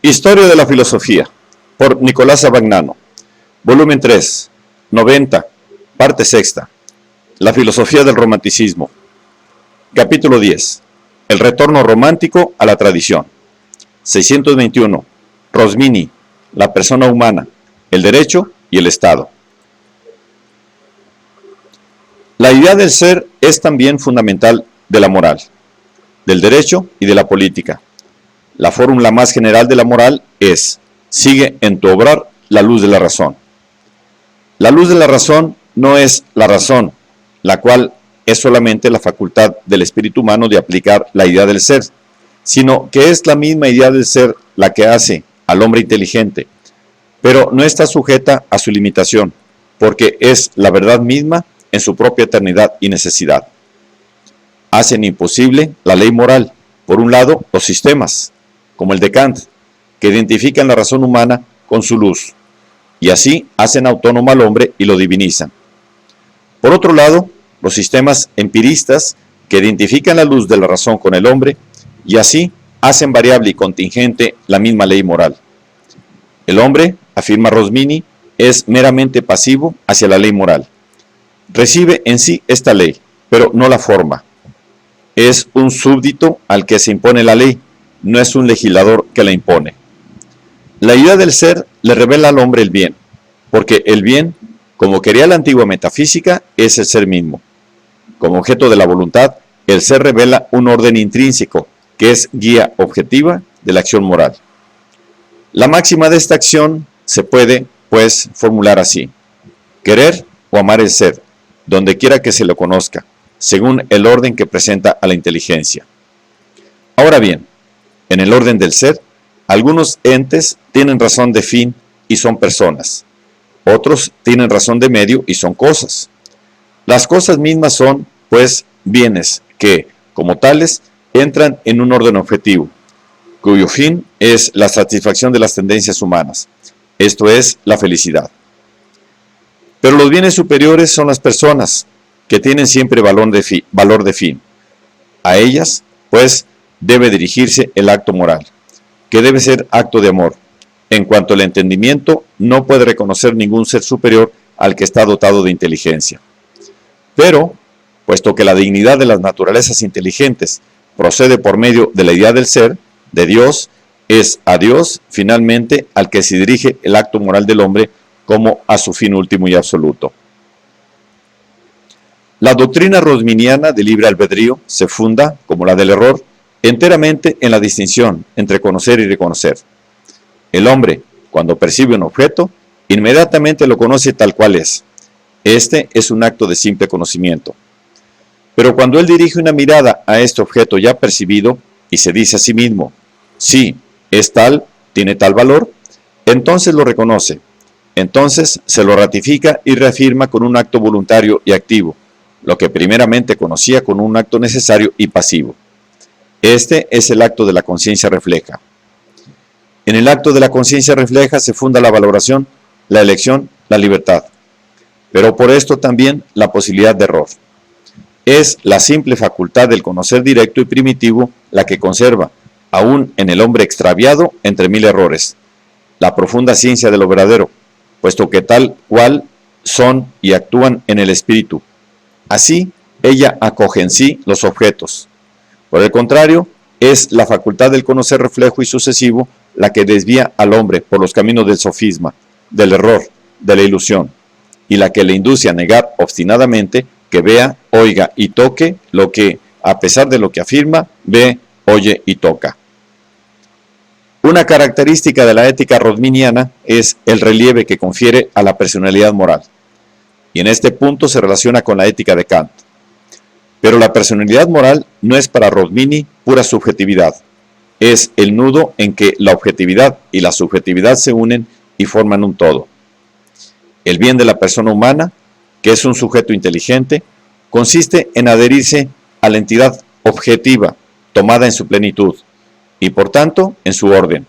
Historia de la filosofía, por Nicolás Abagnano, volumen 3, 90, parte sexta. La filosofía del romanticismo. Capítulo 10. El retorno romántico a la tradición. 621. Rosmini, la persona humana, el derecho y el Estado. La idea del ser es también fundamental de la moral, del derecho y de la política. La fórmula más general de la moral es: sigue en tu obrar la luz de la razón. La luz de la razón no es la razón, la cual es solamente la facultad del espíritu humano de aplicar la idea del ser, sino que es la misma idea del ser la que hace al hombre inteligente, pero no está sujeta a su limitación, porque es la verdad misma en su propia eternidad y necesidad. Hacen imposible la ley moral, por un lado, los sistemas, como el de Kant, que identifican la razón humana con su luz, y así hacen autónomo al hombre y lo divinizan. Por otro lado, los sistemas empiristas, que identifican la luz de la razón con el hombre, y así hacen variable y contingente la misma ley moral. El hombre, afirma Rosmini, es meramente pasivo hacia la ley moral. Recibe en sí esta ley, pero no la forma. Es un súbdito al que se impone la ley, no es un legislador que la impone. La idea del ser le revela al hombre el bien, porque el bien, como quería la antigua metafísica, es el ser mismo. Como objeto de la voluntad, el ser revela un orden intrínseco, que es guía objetiva de la acción moral. La máxima de esta acción se puede, pues, formular así: querer o amar el ser, donde quiera que se lo conozca, según el orden que presenta a la inteligencia. Ahora bien, en el orden del ser, algunos entes tienen razón de fin y son personas. Otros tienen razón de medio y son cosas. Las cosas mismas son, pues, bienes que, como tales, entran en un orden objetivo, cuyo fin es la satisfacción de las tendencias humanas, esto es, la felicidad. Pero los bienes superiores son las personas, que tienen siempre valor de fin. A ellas, pues, debe dirigirse el acto moral, que debe ser acto de amor, en cuanto el entendimiento no puede reconocer ningún ser superior al que está dotado de inteligencia. Pero, puesto que la dignidad de las naturalezas inteligentes procede por medio de la idea del ser, de Dios, es a Dios, finalmente, al que se dirige el acto moral del hombre como a su fin último y absoluto. La doctrina rosminiana del libre albedrío se funda, como la del error, enteramente en la distinción entre conocer y reconocer. El hombre, cuando percibe un objeto, inmediatamente lo conoce tal cual es. Este es un acto de simple conocimiento. Pero cuando él dirige una mirada a este objeto ya percibido y se dice a sí mismo: sí, es tal, tiene tal valor, entonces lo reconoce. Entonces se lo ratifica y reafirma con un acto voluntario y activo, lo que primeramente conocía con un acto necesario y pasivo. Este es el acto de la conciencia refleja. En el acto de la conciencia refleja se funda la valoración, la elección, la libertad, pero por esto también la posibilidad de error. Es la simple facultad del conocer directo y primitivo la que conserva, aún en el hombre extraviado entre mil errores, la profunda ciencia de lo verdadero, puesto que tal cual son y actúan en el espíritu. Así, ella acoge en sí los objetos. Por el contrario, es la facultad del conocer reflejo y sucesivo la que desvía al hombre por los caminos del sofisma, del error, de la ilusión, y la que le induce a negar obstinadamente que vea, oiga y toque lo que, a pesar de lo que afirma, ve, oye y toca. Una característica de la ética rosminiana es el relieve que confiere a la personalidad moral, y en este punto se relaciona con la ética de Kant. Pero la personalidad moral no es para Rosmini pura subjetividad, es el nudo en que la objetividad y la subjetividad se unen y forman un todo. El bien de la persona humana, que es un sujeto inteligente, consiste en adherirse a la entidad objetiva, tomada en su plenitud, y por tanto en su orden.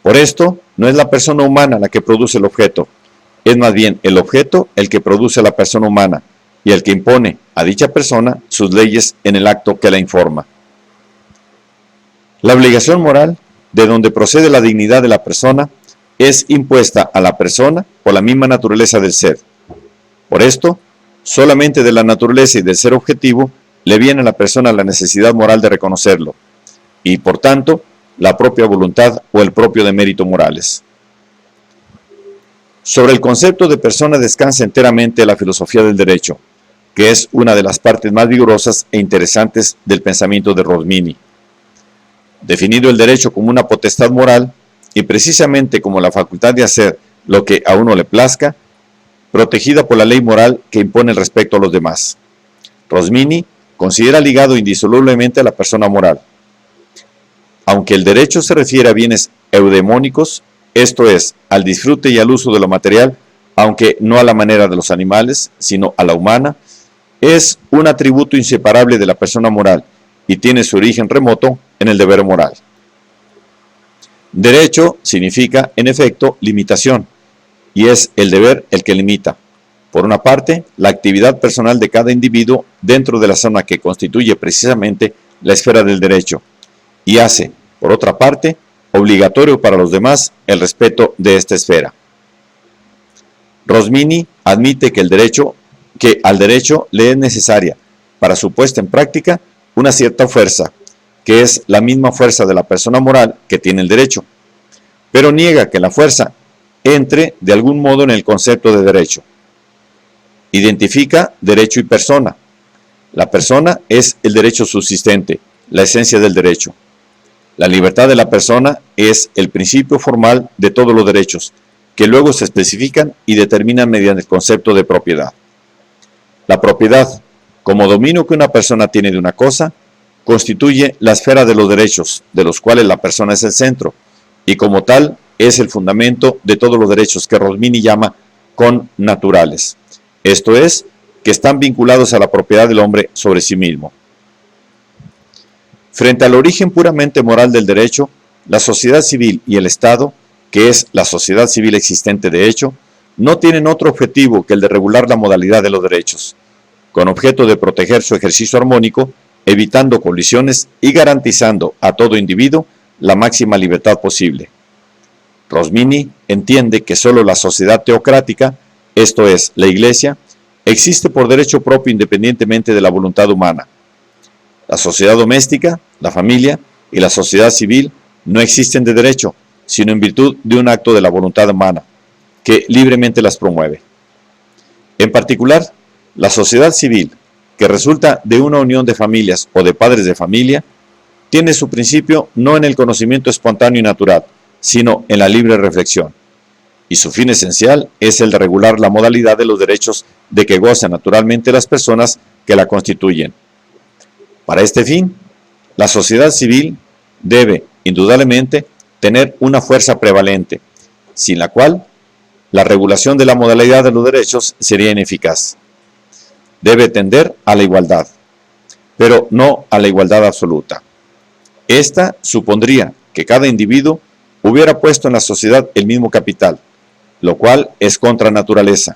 Por esto, no es la persona humana la que produce el objeto, es más bien el objeto el que produce a la persona humana, y el que impone a dicha persona sus leyes en el acto que la informa. La obligación moral, de donde procede la dignidad de la persona, es impuesta a la persona por la misma naturaleza del ser. Por esto, solamente de la naturaleza y del ser objetivo le viene a la persona la necesidad moral de reconocerlo, y por tanto, la propia voluntad o el propio demérito morales. Sobre el concepto de persona descansa enteramente la filosofía del derecho, que es una de las partes más vigorosas e interesantes del pensamiento de Rosmini. Definido el derecho como una potestad moral, y precisamente como la facultad de hacer lo que a uno le plazca, protegida por la ley moral que impone el respeto a los demás. Rosmini considera ligado indisolublemente a la persona moral. Aunque el derecho se refiere a bienes eudemónicos, esto es, al disfrute y al uso de lo material, aunque no a la manera de los animales, sino a la humana, es un atributo inseparable de la persona moral y tiene su origen remoto en el deber moral. Derecho significa, en efecto, limitación, y es el deber el que limita, por una parte, la actividad personal de cada individuo dentro de la zona que constituye precisamente la esfera del derecho, y hace, por otra parte, obligatorio para los demás el respeto de esta esfera. Rosmini admite que al derecho le es necesaria, para su puesta en práctica, una cierta fuerza, que es la misma fuerza de la persona moral que tiene el derecho, pero niega que la fuerza entre de algún modo en el concepto de derecho. Identifica derecho y persona. La persona es el derecho subsistente, la esencia del derecho. La libertad de la persona es el principio formal de todos los derechos, que luego se especifican y determinan mediante el concepto de propiedad. La propiedad, como dominio que una persona tiene de una cosa, constituye la esfera de los derechos, de los cuales la persona es el centro, y como tal es el fundamento de todos los derechos que Rosmini llama connaturales, esto es, que están vinculados a la propiedad del hombre sobre sí mismo. Frente al origen puramente moral del derecho, la sociedad civil y el Estado, que es la sociedad civil existente de hecho, no tienen otro objetivo que el de regular la modalidad de los derechos, con objeto de proteger su ejercicio armónico, evitando colisiones y garantizando a todo individuo la máxima libertad posible. Rosmini entiende que solo la sociedad teocrática, esto es, la Iglesia, existe por derecho propio independientemente de la voluntad humana. La sociedad doméstica, la familia y la sociedad civil no existen de derecho, sino en virtud de un acto de la voluntad humana, que libremente las promueve. En particular, la sociedad civil, que resulta de una unión de familias o de padres de familia, tiene su principio no en el conocimiento espontáneo y natural, sino en la libre reflexión, y su fin esencial es el de regular la modalidad de los derechos de que gozan naturalmente las personas que la constituyen. Para este fin, la sociedad civil debe, indudablemente, tener una fuerza prevalente, sin la cual la regulación de la modalidad de los derechos sería ineficaz. Debe tender a la igualdad, pero no a la igualdad absoluta. Esta supondría que cada individuo hubiera puesto en la sociedad el mismo capital, lo cual es contra naturaleza.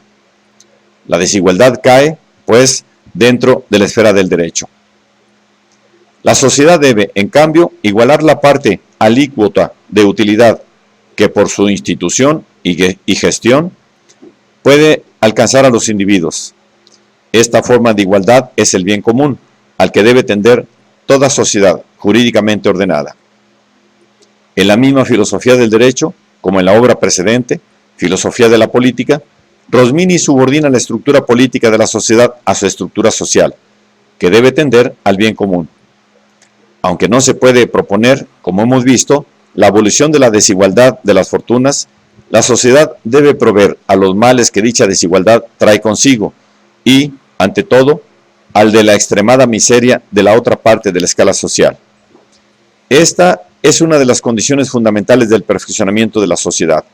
La desigualdad cae, pues, dentro de la esfera del derecho. La sociedad debe, en cambio, igualar la parte alícuota de utilidad que por su institución y gestión puede alcanzar a los individuos. Esta forma de igualdad es el bien común, al que debe tender toda sociedad jurídicamente ordenada. En la misma filosofía del derecho, como en la obra precedente, Filosofía de la Política, Rosmini subordina la estructura política de la sociedad a su estructura social, que debe tender al bien común. Aunque no se puede proponer, como hemos visto, la abolición de la desigualdad de las fortunas, la sociedad debe proveer a los males que dicha desigualdad trae consigo y, ante todo, al de la extremada miseria de la otra parte de la escala social. Esta es una de las condiciones fundamentales del perfeccionamiento de la sociedad.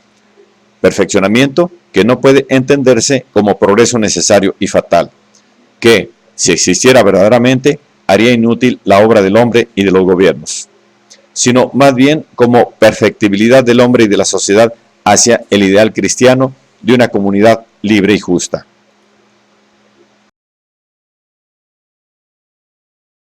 Perfeccionamiento que no puede entenderse como progreso necesario y fatal, que, si existiera verdaderamente, haría inútil la obra del hombre y de los gobiernos, sino más bien como perfectibilidad del hombre y de la sociedad hacia el ideal cristiano de una comunidad libre y justa.